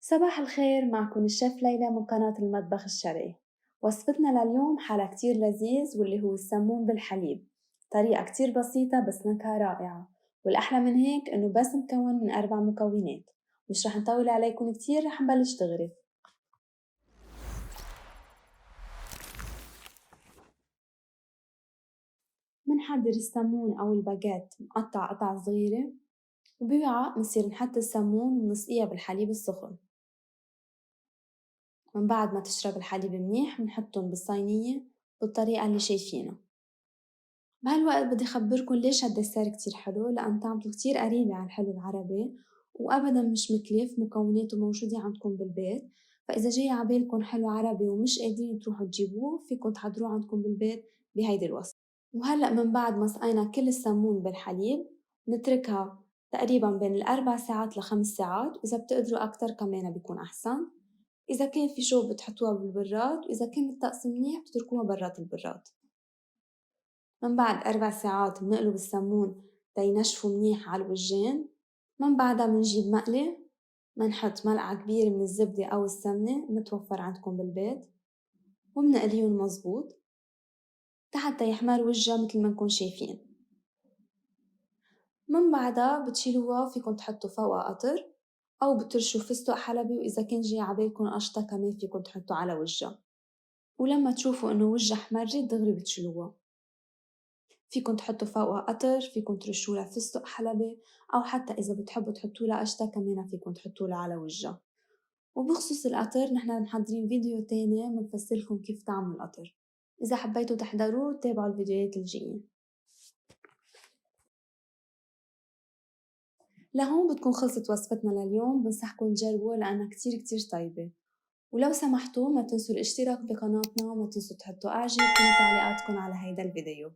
صباح الخير، معكم الشيف ليلى من قناة المطبخ الشرقي. وصفتنا لليوم حلا كتير لذيذ واللي هو السمون بالحليب. طريقة كتير بسيطة بس نكهة رائعة، والأحلى من هيك إنه بس مكون من 4 مكونات. مش رح نطول عليكم كتير، رح نبلش دغري. منحضر السمون أو الباجيت مقطع قطع صغيرة، وبوعاء منصير نحط السمون ونسقيها بالحليب السخن. من بعد ما تشرب الحليب منيح بنحطن بالصينية بالطريقة اللي شايفينها. بهالوقت بدي أخبركن ليش هالدسر كتير حلو، لأن طعمته كتير قريبة على الحلو العربي وأبدا مش مكلف، مكوناته موجودة عندكم بالبيت. فإذا جاي عبالكن حلو عربي ومش قادرين تروحوا تجيبوه فيكن تحضروه عندكم بالبيت بهيدي الوصفة. وهلأ من بعد ما سقينا كل السمون بالحليب نتركها تقريبا بين 4 ساعات ل5 ساعات، وإذا بتقدروا أكتر كمان بيكون أحسن. إذا كان في شوب بتحطوها بالبراد، وإذا كان الطقس منيح بتتركوها برات البراد. من بعد 4 ساعات بنقلب السمون تينشفوا منيح على الوجين. من بعدها بنجيب مقلة، منحط ملعقة كبيرة من الزبدة أو السمنة متوفر عندكم بالبيت، وبنقليهم مزبوط لحتى يحمر وجها متل ما نكون شايفين. من بعدها بتشيلوها، فيكن تحطوا فوقها قطر أو بترشوا فستق حلبي، وإذا كان جاي عبالكن قشطة كمان فيكن تحطوا على وجها. ولما تشوفوا إنه وجها حمرت دغري بتشيلوها. فيكن تحطوا فوقها قطر، فيكن ترشولها فستق حلبي، أو حتى إذا بتحبوا تحطولها قشطة كمان فيكن تحطولها على وجها. وبخصوص القطر نحن محضرين فيديو تاني منفسرلكم كيف تعملوا القطر. إذا حبيتوا تحضروه تابعوا الفيديوهات الجايين. لهون بتكون خلصت وصفتنا لليوم. بنصحكم تجربوها لأنها كتير طيبة. ولو سمحتوا ما تنسوا الاشتراك بقناتنا، وما تنسوا تحطوا اعجب وتعليقاتكم على هيدا الفيديو.